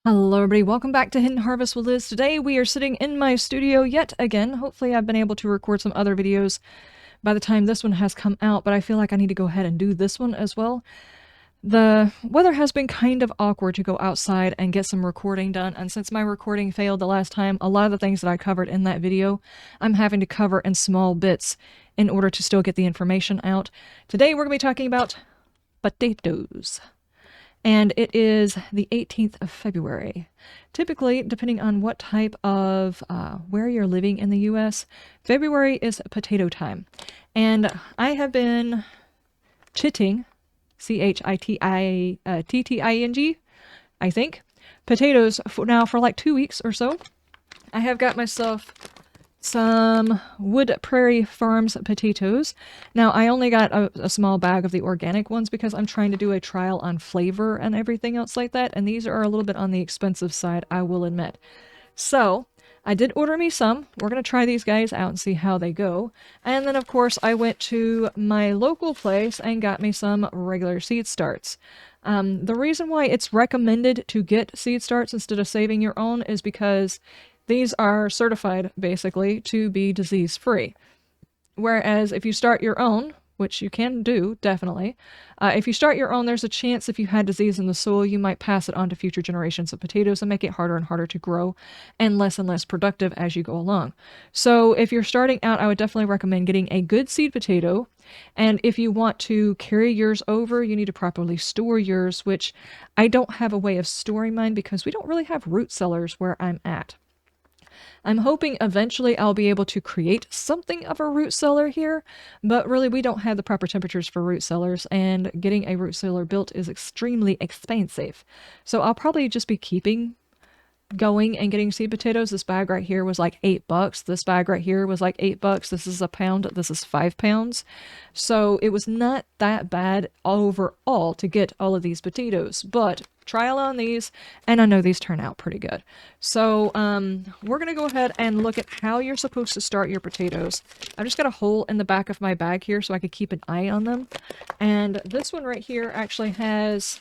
Hello everybody, welcome back to Hidden Harvest with Liz. Today we are sitting in my studio yet again. Hopefully I've been able to record some other videos by the time this one has come out, but I feel like I need to go ahead and do this one as well. The weather has been kind of awkward to go outside and get some recording done, and since my recording failed the last time, a lot of the things that I covered in that video, I'm having to cover in small bits in order to still get the information out. Today we're going to be talking about potatoes. And it is the 18th of February. Typically, depending on what type of where you're living in the US, February is potato time. And I have been chitting, Chitting, I think, potatoes for like 2 weeks or so. I have got myself some Wood Prairie Farms potatoes. Now, I only got a small bag of the organic ones because I'm trying to do a trial on flavor and everything else like that, and these are a little bit on the expensive side, I will admit. So, I did order me some. We're going to try these guys out and see how they go. And then, of course, I went to my local place and got me some regular seed starts. The reason why it's recommended to get seed starts instead of saving your own is because these are certified, basically, to be disease-free. Whereas if you start your own, which you can do, definitely, if you start your own, there's a chance if you had disease in the soil, you might pass it on to future generations of potatoes and make it harder and harder to grow and less productive as you go along. So if you're starting out, I would definitely recommend getting a good seed potato. And if you want to carry yours over, you need to properly store yours, which I don't have a way of storing mine because we don't really have root cellars where I'm at. I'm hoping eventually I'll be able to create something of a root cellar here, but really we don't have the proper temperatures for root cellars, and getting a root cellar built is extremely expensive. So I'll probably just be keeping going and getting seed potatoes. This bag right here was like $8. This bag right here was like $8. This is a pound. This is 5 pounds. So it was not that bad overall to get all of these potatoes, but trial on these, and I know these turn out pretty good. So we're going to go ahead and look at how you're supposed to start your potatoes. I've just got a hole in the back of my bag here so I could keep an eye on them. And this one right here actually has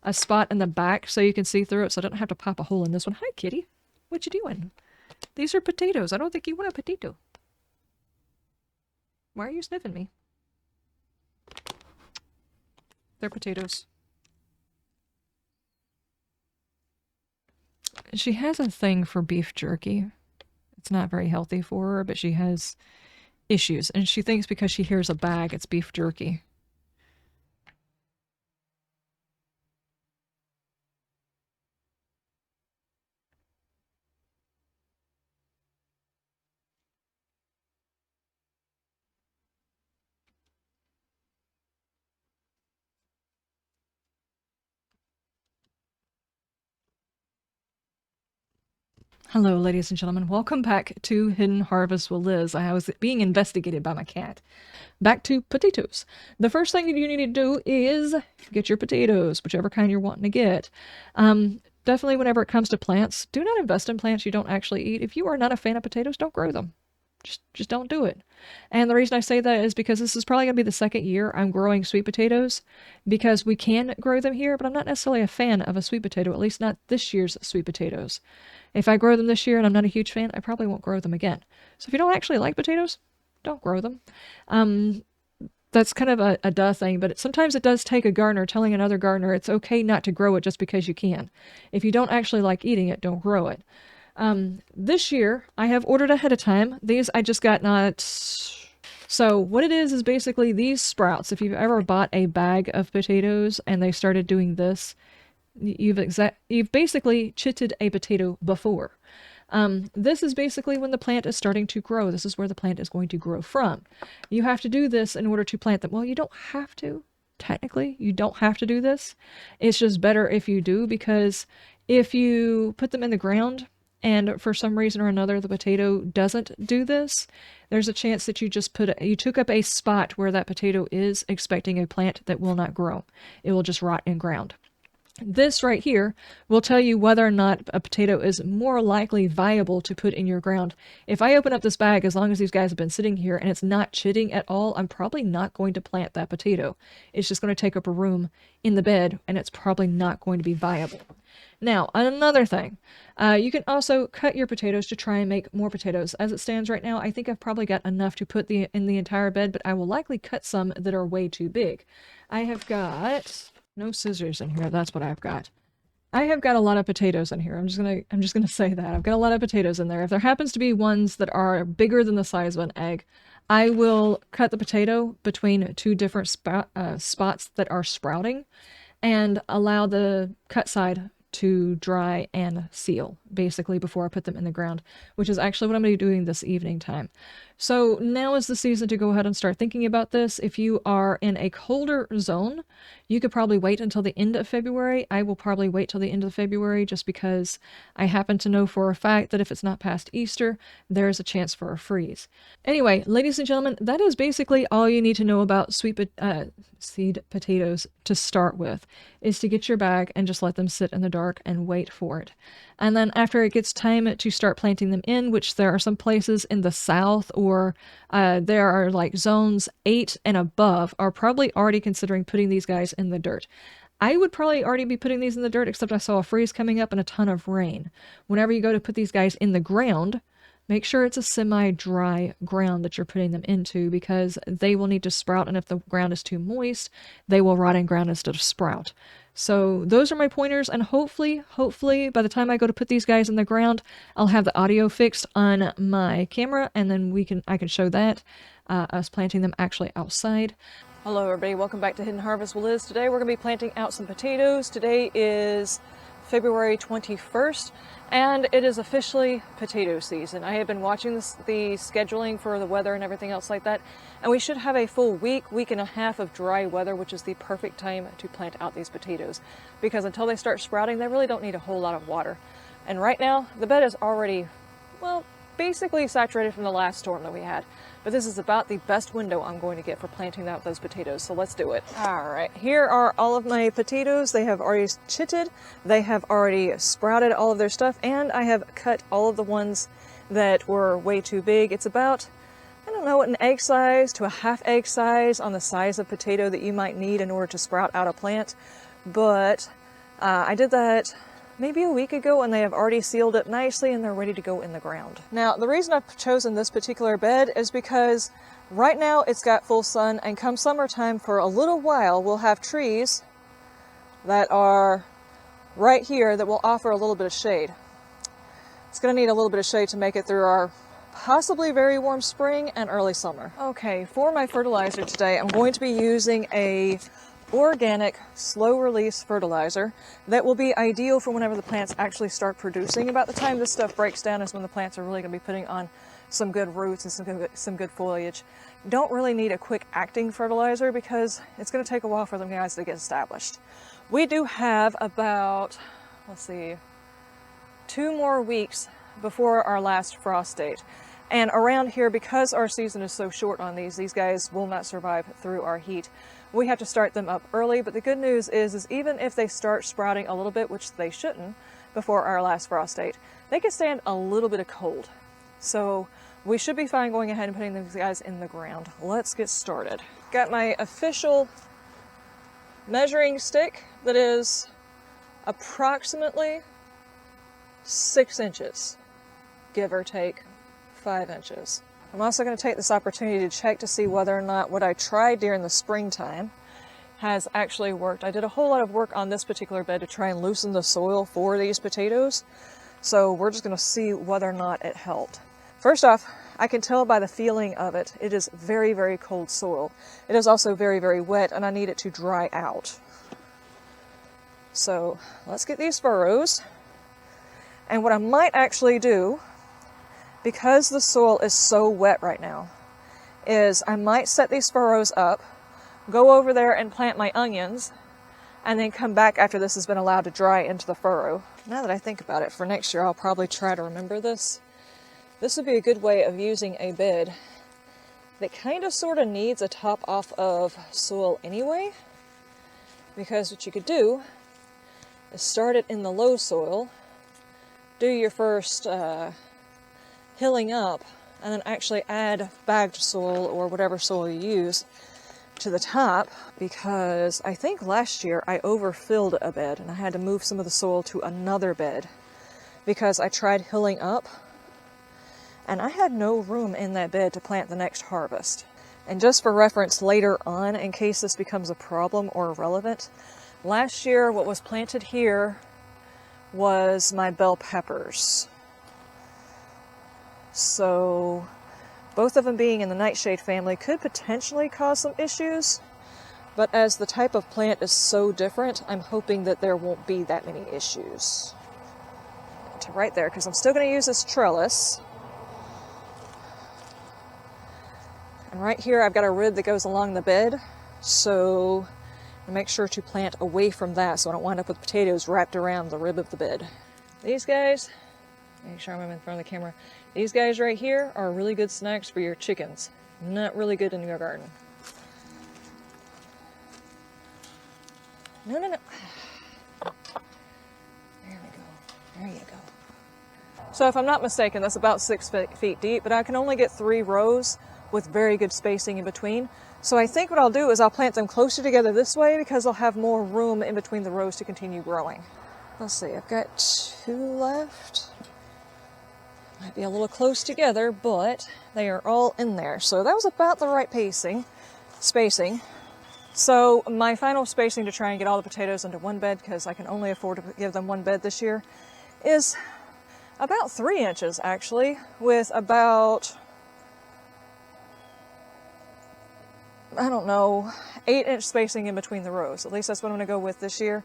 a spot in the back so you can see through it, so I don't have to pop a hole in this one. Hi, kitty. What you doing? These are potatoes. I don't think you want a potato. Why are you sniffing me? They're potatoes. She has a thing for beef jerky. It's not very healthy for her, but she has issues, and she thinks because she hears a bag, it's beef jerky. Hello, ladies and gentlemen. Welcome back to Hidden Harvest with Liz. I was being investigated by my cat. Back to potatoes. The first thing you need to do is get your potatoes, whichever kind you're wanting to get. Definitely whenever it comes to plants, do not invest in plants you don't actually eat. If you are not a fan of potatoes, don't grow them. Just don't do it. And the reason I say that is because this is probably going to be the second year I'm growing sweet potatoes, because we can grow them here, but I'm not necessarily a fan of a sweet potato, at least not this year's sweet potatoes. If I grow them this year and I'm not a huge fan, I probably won't grow them again. So if you don't actually like potatoes, don't grow them. That's kind of a duh thing, but sometimes it does take a gardener telling another gardener it's okay not to grow it just because you can. If you don't actually like eating it, don't grow it. This year, I have ordered ahead of time. These I just got not... So what it is basically these sprouts. If you've ever bought a bag of potatoes and they started doing this, you've basically chitted a potato before. This is basically when the plant is starting to grow. This is where the plant is going to grow from. You have to do this in order to plant them. Well, you don't have to. Technically, you don't have to do this. It's just better if you do, because if you put them in the ground and for some reason or another the potato doesn't do this, there's a chance that you took up a spot where that potato is, expecting a plant that will not grow. It will just rot in ground. This right here will tell you whether or not a potato is more likely viable to put in your ground. If I open up this bag, as long as these guys have been sitting here and it's not chitting at all, I'm probably not going to plant that potato. It's just going to take up a room in the bed, and it's probably not going to be viable. Now, another thing, you can also cut your potatoes to try and make more potatoes. As it stands right now, I think I've probably got enough to put in the entire bed, but I will likely cut some that are way too big. I have got no scissors in here. That's what I've got. I have got a lot of potatoes in here. I'm just gonna say that. I've got a lot of potatoes in there. If there happens to be ones that are bigger than the size of an egg, I will cut the potato between two different spots that are sprouting and allow the cut side to dry and seal, basically, before I put them in the ground, which is actually what I'm going to be doing this evening time. So now is the season to go ahead and start thinking about this. If you are in a colder zone, you could probably wait until the end of February. I will probably wait till the end of February just because I happen to know for a fact that if it's not past Easter, there's a chance for a freeze. Anyway, ladies and gentlemen, that is basically all you need to know about seed potatoes to start with, is to get your bag and just let them sit in the dark and wait for it. And then after it gets time to start planting them in, which there are some places in the south or there are like zones 8 and above are probably already considering putting these guys in the dirt. I would probably already be putting these in the dirt, except I saw a freeze coming up and a ton of rain. Whenever you go to put these guys in the ground, make sure it's a semi-dry ground that you're putting them into, because they will need to sprout, and if the ground is too moist, they will rot in ground instead of sprout. So those are my pointers, and hopefully, by the time I go to put these guys in the ground, I'll have the audio fixed on my camera, and then I can show that, us planting them actually outside. Hello everybody, welcome back to Hidden Harvest with Liz. Today we're going to be planting out some potatoes. Today is February 21st, and it is officially potato season. I have been watching the scheduling for the weather and everything else like that, and we should have a full week and a half of dry weather, which is the perfect time to plant out these potatoes, because until they start sprouting, they really don't need a whole lot of water. And right now, the bed is already, well, basically saturated from the last storm that we had. But this is about the best window I'm going to get for planting out those potatoes, so let's do it. All right, here are all of my potatoes. They have already chitted, they have already sprouted all of their stuff, and I have cut all of the ones that were way too big. It's about, I don't know, an egg size to a half egg size on the size of potato that you might need in order to sprout out a plant. But I did that maybe a week ago, and they have already sealed it nicely and they're ready to go in the ground. Now, the reason I've chosen this particular bed is because right now it's got full sun, and come summertime, for a little while, we'll have trees that are right here that will offer a little bit of shade. It's going to need a little bit of shade to make it through our possibly very warm spring and early summer. Okay, for my fertilizer today, I'm going to be using a organic slow release fertilizer that will be ideal for whenever the plants actually start producing. About the time this stuff breaks down is when the plants are really going to be putting on some good roots and some good foliage. You don't really need a quick acting fertilizer because it's going to take a while for them guys to get established. We do have about, let's see, 2 more weeks before our last frost date. And around here, because our season is so short on these guys will not survive through our heat. We have to start them up early, but the good news is even if they start sprouting a little bit, which they shouldn't before our last frost date, they can stand a little bit of cold. So we should be fine going ahead and putting these guys in the ground. Let's get started. Got my official measuring stick that is approximately 6 inches, give or take 5 inches. I'm also going to take this opportunity to check to see whether or not what I tried during the springtime has actually worked. I did a whole lot of work on this particular bed to try and loosen the soil for these potatoes, so we're just going to see whether or not it helped. First off, I can tell by the feeling of it, it is very, very cold soil. It is also very, very wet, and I need it to dry out. So let's get these furrows, and what I might actually do, because the soil is so wet right now, is I might set these furrows up, go over there and plant my onions, and then come back after this has been allowed to dry into the furrow. Now that I think about it, for next year I'll probably try to remember this. This would be a good way of using a bed that kind of sort of needs a top off of soil anyway, because what you could do is start it in the low soil, do your first hilling up, and then actually add bagged soil or whatever soil you use to the top because I think last year I overfilled a bed and I had to move some of the soil to another bed because I tried hilling up and I had no room in that bed to plant the next harvest. And just for reference later on, in case this becomes a problem or irrelevant, last year what was planted here was my bell peppers. So both of them being in the nightshade family could potentially cause some issues, but as the type of plant is so different, I'm hoping that there won't be that many issues. To right there, because I'm still going to use this trellis. And right here I've got a rib that goes along the bed, so I make sure to plant away from that so I don't wind up with potatoes wrapped around the rib of the bed. These guys, make sure I'm in front of the camera, these guys right here are really good snacks for your chickens. Not really good in your garden. No. There we go. There you go. So if I'm not mistaken, that's about 6 feet deep, but I can only get 3 rows with very good spacing in between. So I think what I'll do is I'll plant them closer together this way because I'll have more room in between the rows to continue growing. Let's see, I've got 2 left. Might be a little close together, but they are all in there. So that was about the right spacing. So my final spacing to try and get all the potatoes into one bed, because I can only afford to give them one bed this year, is about 3 inches actually, with about, I don't know, 8-inch spacing in between the rows. At least that's what I'm going to go with this year.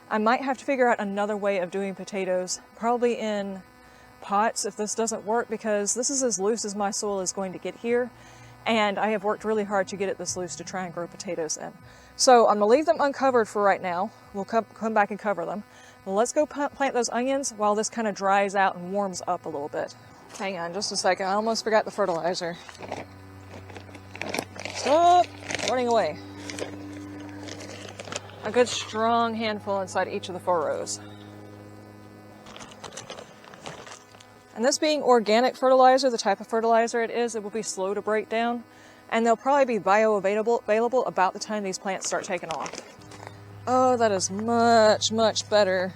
I might have to figure out another way of doing potatoes, probably in pots if this doesn't work, because this is as loose as my soil is going to get here, and I have worked really hard to get it this loose to try and grow potatoes in. So I'm going to leave them uncovered for right now. We'll come back and cover them. Well, let's go plant those onions while this kind of dries out and warms up a little bit. Hang on just a second, I almost forgot the fertilizer. Stop running away. A good strong handful inside each of the 4 rows. And this being organic fertilizer, the type of fertilizer it will be slow to break down, and they'll probably be bioavailable about the time these plants start taking off. Oh, that is much, much better.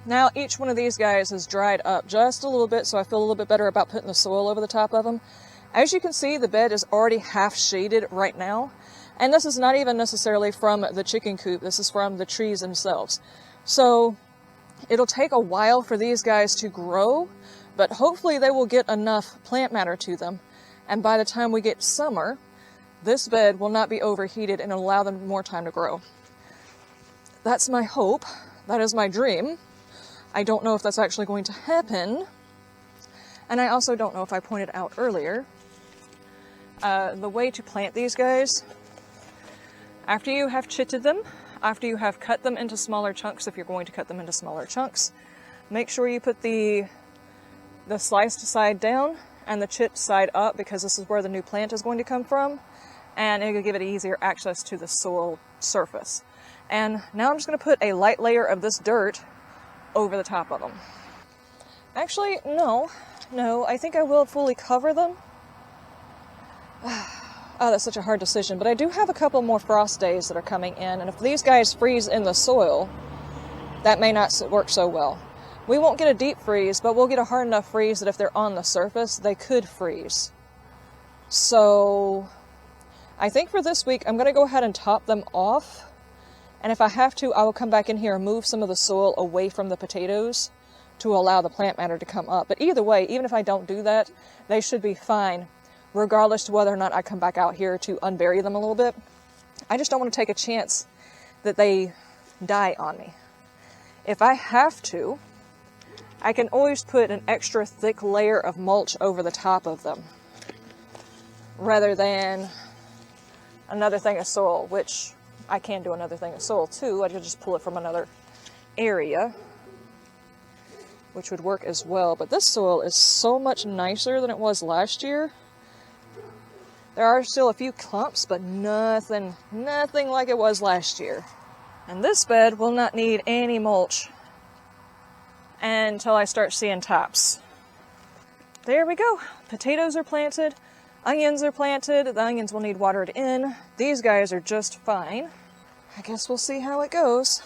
Now each one of these guys has dried up just a little bit, so I feel a little bit better about putting the soil over the top of them. As you can see, the bed is already half shaded right now, and this is not even necessarily from the chicken coop, this is from the trees themselves. So it'll take a while for these guys to grow, but hopefully they will get enough plant matter to them. And by the time we get summer, this bed will not be overheated and allow them more time to grow. That's my hope. That is my dream. I don't know if that's actually going to happen. And I also don't know if I pointed out earlier, the way to plant these guys, after you have chitted them, after you have cut them into smaller chunks, if you're going to cut them into smaller chunks, make sure you put the sliced side down and the chipped side up, because this is where the new plant is going to come from, and it'll give it easier access to the soil surface. And now I'm just going to put a light layer of this dirt over the top of them. Actually, no, I think I will fully cover them. Oh, that's such a hard decision, but I do have a couple more frost days that are coming in, and if these guys freeze in the soil, that may not work so well. We won't get a deep freeze, but we'll get a hard enough freeze that if they're on the surface, they could freeze. So I think for this week, I'm going to go ahead and top them off, and if I have to, I will come back in here and move some of the soil away from the potatoes to allow the plant matter to come up. But either way, even if I don't do that, they should be fine, regardless to whether or not I come back out here to unbury them a little bit. I just don't want to take a chance that they die on me. If I have to, I can always put an extra thick layer of mulch over the top of them, rather than another thing of soil, which I can do another thing of soil too. I could just pull it from another area, which would work as well. But this soil is so much nicer than it was last year. There are still a few clumps, but nothing like it was last year. And this bed will not need any mulch until I start seeing tops. There we go. Potatoes are planted. Onions are planted. The onions will need watered in. These guys are just fine. I guess we'll see how it goes.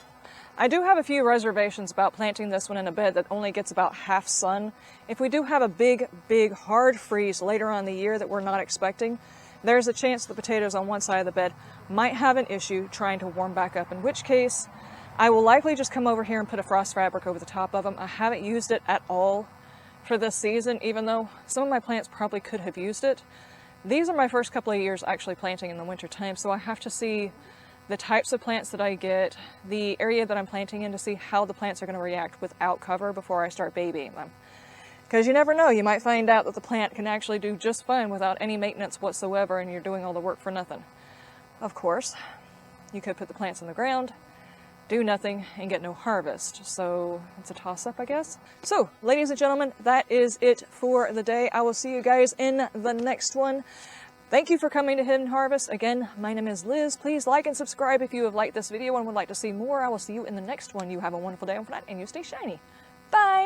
I do have a few reservations about planting this one in a bed that only gets about half sun. If we do have a big hard freeze later on in the year that we're not expecting, there's a chance the potatoes on one side of the bed might have an issue trying to warm back up, in which case I will likely just come over here and put a frost fabric over the top of them. I haven't used it at all for this season, even though some of my plants probably could have used it. These are my first couple of years actually planting in the winter time, so I have to see the types of plants that I get, the area that I'm planting in, to see how the plants are going to react without cover before I start babying them. Because you never know, you might find out that the plant can actually do just fine without any maintenance whatsoever and you're doing all the work for nothing. Of course, you could put the plants in the ground, do nothing, and get no harvest. So it's a toss-up, I guess. So, ladies and gentlemen, that is it for the day. I will see you guys in the next one. Thank you for coming to Hidden Harvest. Again, my name is Liz. Please like and subscribe if you have liked this video and would like to see more. I will see you in the next one. You have a wonderful day, and you stay shiny. Bye!